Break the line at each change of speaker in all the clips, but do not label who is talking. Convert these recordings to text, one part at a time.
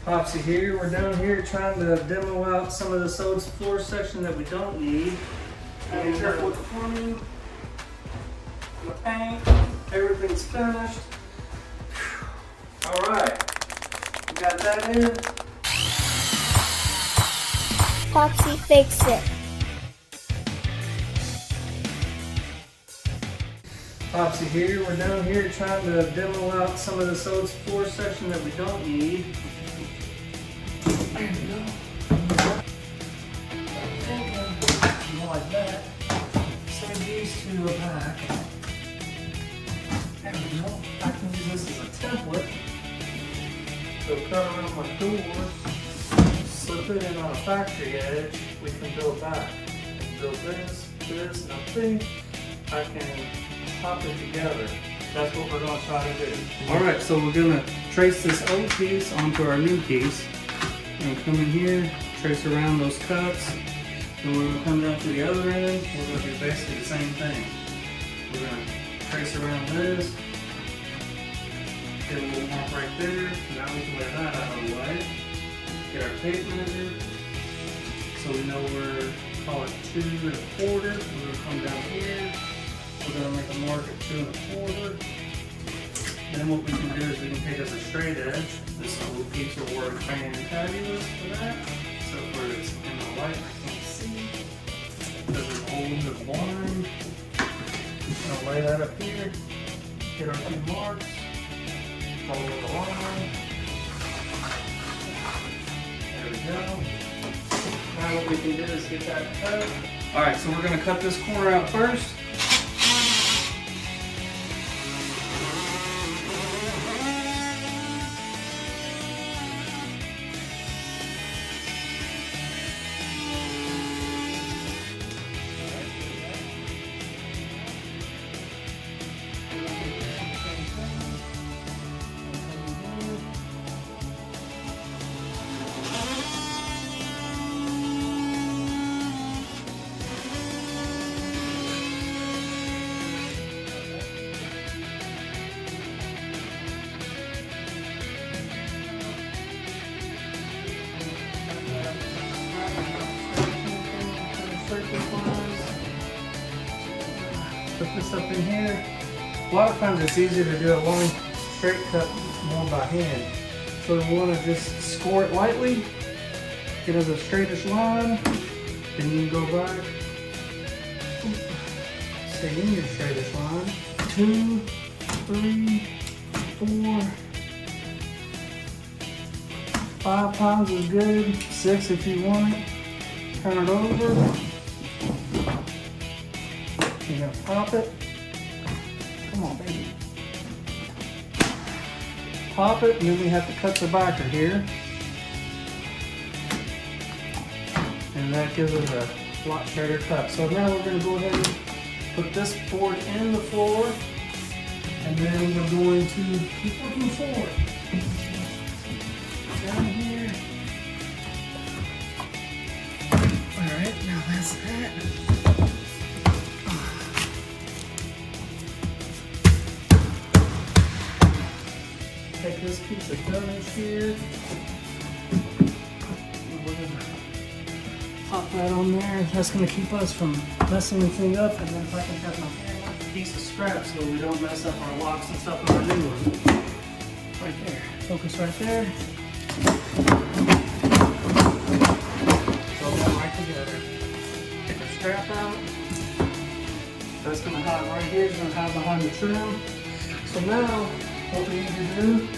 Popsy here. We're down here trying to demo out some of this old floor section that we don't need. And careful with the plumbing, the paint, everything's finished. All right, we got that in.
Popsy fix it.
Popsy here. We're down here trying to demo out some of this old floor section that we don't need. There we go. Thinking like that. Send these two back. There we go. I can use this as a template. So cut around my door, slip it in on a factory edge. We can build back. We can build this, and I think I can pop it together. That's what we're going to try to do. Alright, so we're going to trace this old piece onto our new piece. We're going to come in here, trace around those cuts, and we're going to come down to the other end. We're going to do basically the same thing. We're going to trace around this, get a little mark right there. Now we can lay that out of the way. Get our tape measure, so we know we're, call it 2 1/4. We're going to come down here. We're going to make a mark at 2 1/4. Then what we can do is we can take as a straight edge. This little piece will work fantabulous for that. So where it's in the light, I can't see. Because it's old and blind. I'm going to lay that up here. Get our 2 marks. Follow the line. There we go. Now what we can do is get that cut. Alright, so we're going to cut this corner out first. Put this up in here. A lot of times it's easier to do a long straight cut more by hand. So we want to just score it lightly, get it a straightish line, then you can go back, stay in your straightish line. 2, 3, 4, 5 times is good, 6 if you want it. Turn it over. You're going to pop it. Come on, baby. Pop it, and then we have to cut the backer here. And that gives us a lot straighter cut. So now we're going to go ahead and put this board in the floor. And then we're going to keep looking forward. Down here. Alright, now that's that. Take this piece of dunnage here. We're going to pop that on there. That's going to keep us from messing anything up. And then if I can have my hand on a piece of scrap so we don't mess up our locks and stuff in our new one. Right there. Focus right there. Throw that right together. Take our strap out. That's going to hide right here. It's going to hide behind the trim. So now, what we need to do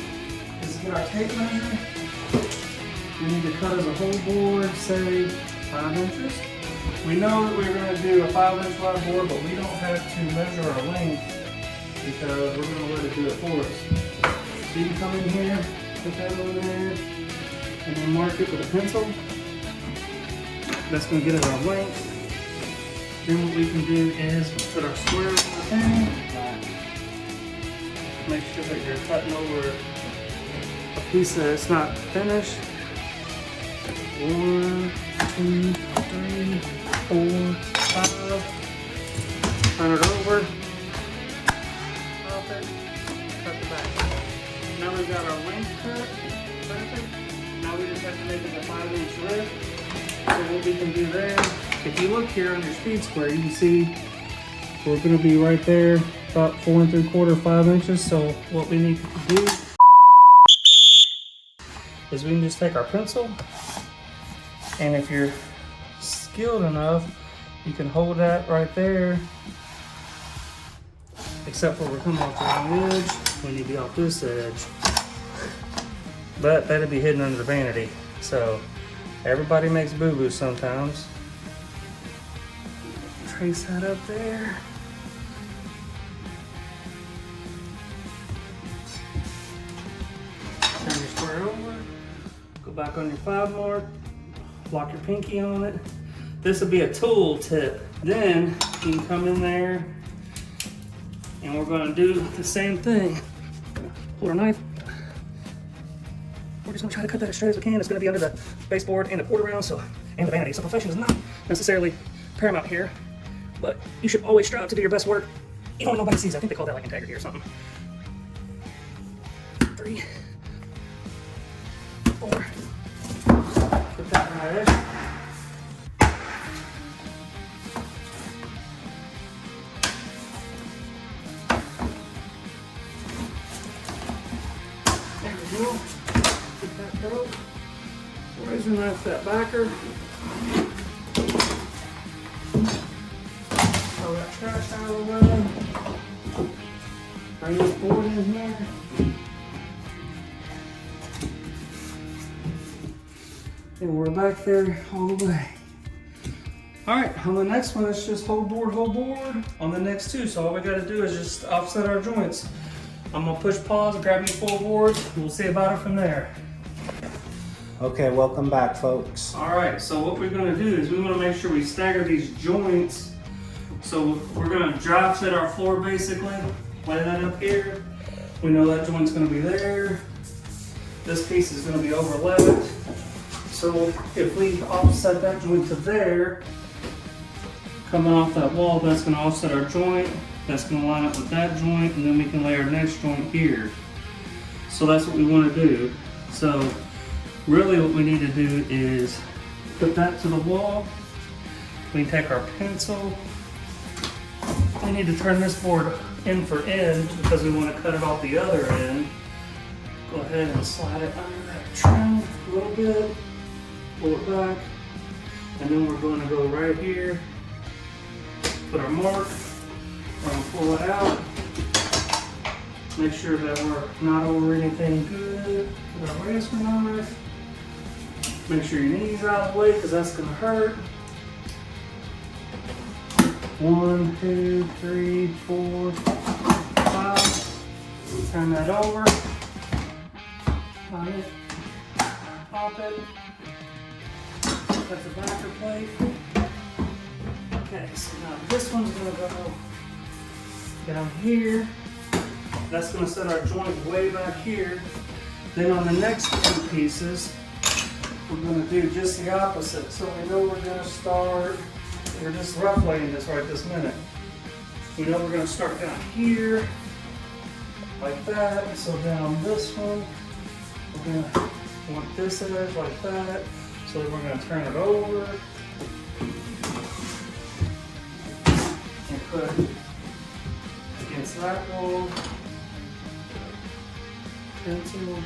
is get our tape measure. We need to cut as a whole board, say 5 inches. We know that we're going to do a 5-inch wide board, but we don't have to measure our length because we're going to let it do it for us. So you can come in here, put that over there, and then mark it with a pencil. That's going to get us our length. Then what we can do is put our square on the thing. Make sure that you're cutting over a piece that's not finished. 1, 2, 3, 4, 5. Turn it over. Pop it. Cut the back. Now we've got our length cut. Perfect. make is a 5-inch rip. So what we can do there, if you look here on your speed square, you can see we're going to be right there, about 4 3/4, 5 inches. So what we need to do is we can just take our pencil, and if you're skilled enough, you can hold that right there. Except for we're coming off the wrong edge, we need to be off this edge. But that'll be hidden under the vanity. So everybody makes boo-boos sometimes. Trace that up there. Turn your square over. Go back on your 5 mark. Lock your pinky on it. This will be a tool tip. Then you can come in there and we're going to do the same thing. Pull our knife. We're just going to try to cut that as straight as we can. It's going to be under the baseboard and the quarter round, and the vanity. So perfection is not necessarily paramount here, but you should always strive to do your best work. Even when nobody sees. I think they call that like integrity or something. 3, 4. Put that right there. Get that broke. Razor knife that backer. Throw that trash out of the way. Bring this board in here. And we're back there all the way. Alright, on the next one, it's just whole board on the next 2. So all we gotta do is just offset our joints. I'm gonna push pause, grab your full board, and we'll see about it from there.
Okay, welcome back, folks.
All right, so what we're gonna do is we wanna make sure we stagger these joints. So we're gonna drop set our floor basically, lay that up here. We know that joint's gonna be there. This piece is gonna be overlapped. So if we offset that joint to there, coming off that wall, that's gonna offset our joint. That's going to line up with that joint, and then we can lay our next joint here. So that's what we want to do. So really what we need to do is put that to the wall. We take our pencil. We need to turn this board end for end because we want to cut it off the other end. Go ahead and slide it under that trim a little bit. Pull it back. And then we're going to go right here. Put our mark. We're going to pull it out, make sure that we're not over anything good. Put our razor knife, make sure your knees out of the way because that's going to hurt. 1, 2, 3, 4, 5. Turn that over. Line it. Pop it. That's the backer plate. Okay, so now this one's going to go down here. That's going to set our joint way back here. Then on the next 2 pieces, we're going to do just the opposite. So we know we're going to start, we're just rough laying this right this minute. We know we're going to start down here, like that. So down this one, we're going to want this edge like that. So then we're going to turn it over and put against that wall. Pencil, make a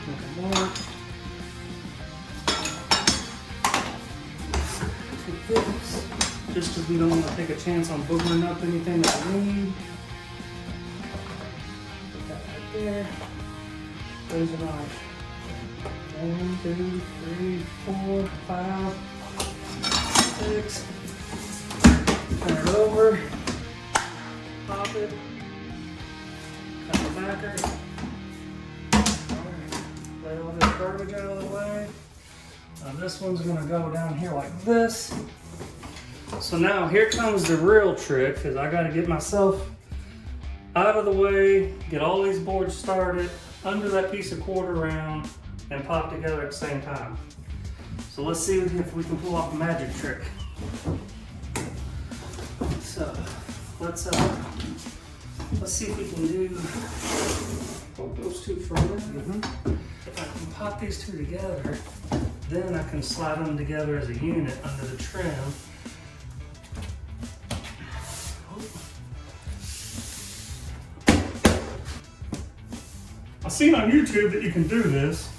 mark. Take this, just because we don't want to take a chance on boogering up anything that we need. Put that right there. Razor knife. 1, 2, 3, 4, 5, 6. Turn it over. Pop it. Cut the backer. Lay all this garbage out of the way. Now this one's gonna go down here like this. So now here comes the real trick, because I gotta get myself out of the way, get all these boards started under that piece of quarter round and pop together at the same time. So let's see if we can pull off a magic trick. So let's see if we can do those two for a minute. If I can pop these two together, Then I can slide them together as a unit under the trim. I've seen on YouTube that you can do this.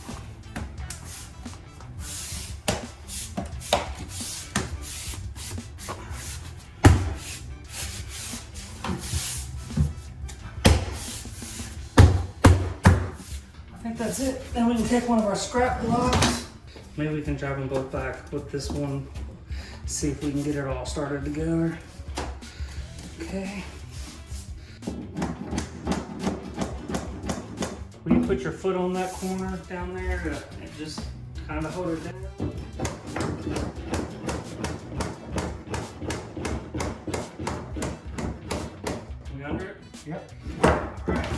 I think that's it. Then we can take one of our scrap blocks. Maybe we can drive them both back with this one. See if we can get it all started together. Okay. Will you put your foot on that corner down there to just kind of hold it down? We under it?
Yep.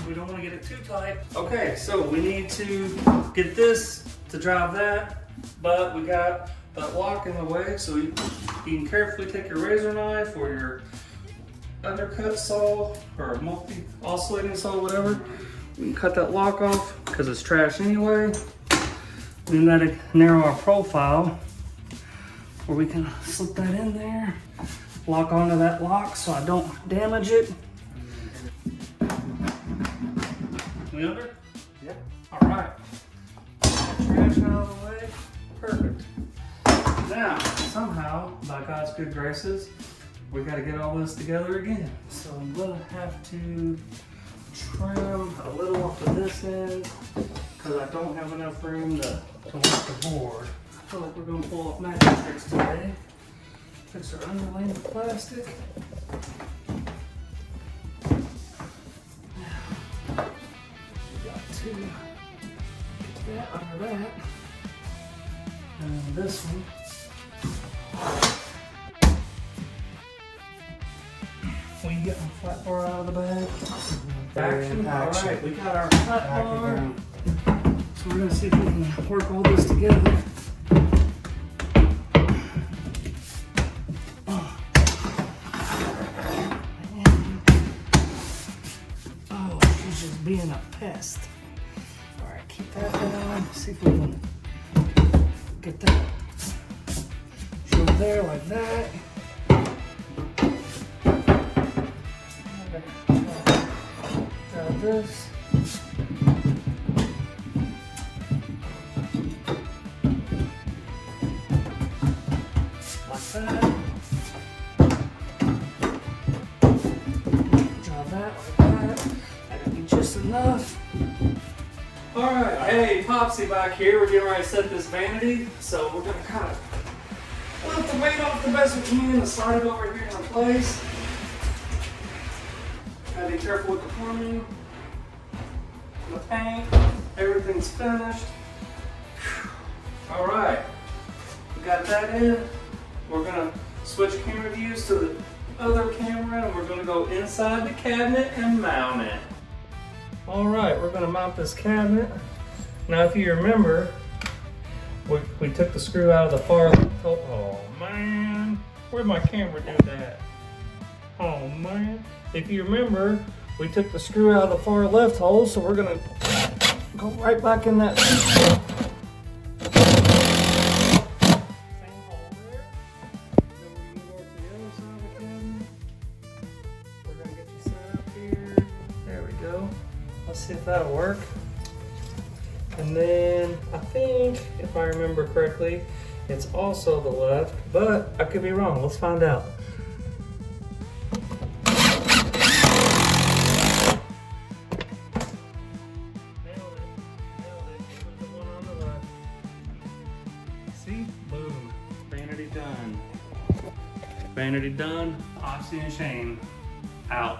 We don't want to get it too tight. Okay, so we need to get this to drive that, but we got that lock in the way, so you can carefully take your razor knife or your undercut saw or multi-oscillating saw, whatever. We can cut that lock off because it's trash anyway. Then that'll narrow our profile where we can slip that in there, lock onto that lock so I don't damage it. We under?
Yep.
All right. Trash out of the way. Perfect. Now, somehow, by God's good graces, we got to get all this together again. So I'm gonna have to trim a little off of this end because I don't have enough room to work the board. I feel like we're gonna pull off magic tricks today. Fix our underlaying of plastic. To get that under that, and this one. We get my flat bar out of the bag. Action. All right, we got our flat bar. So we're gonna see if we can work all this together. Oh, she's just being a pest. Keep that down. See if we can get that over there like that. Grab this. Like that. Draw that like that. That'll be just enough. Alright, hey, Popsy back here. We're getting ready to set this vanity. So we're going to kind of lift the weight off the best we can and slide it over here in place. Gotta be careful with the plumbing, the paint, everything's finished. Alright, we got that in. We're going to switch camera views to the other camera and we're going to go inside the cabinet and mount it. All right, we're gonna mount this cabinet. Now, if you remember, we took the screw out of the far left hole. Oh man, where'd my camera do that? Oh man. If you remember, we took the screw out of the far left hole, so we're gonna go right back in that same hole there. Then we're gonna go to the other side of the cabinet. We're gonna get you set up here. There we go. Let's see if that'll work. And then I think, if I remember correctly, it's also the left, but I could be wrong. Let's find out. Nailed it. It was the one on the left. See? Boom. Vanity done. Vanity done. Oxy and Shane out.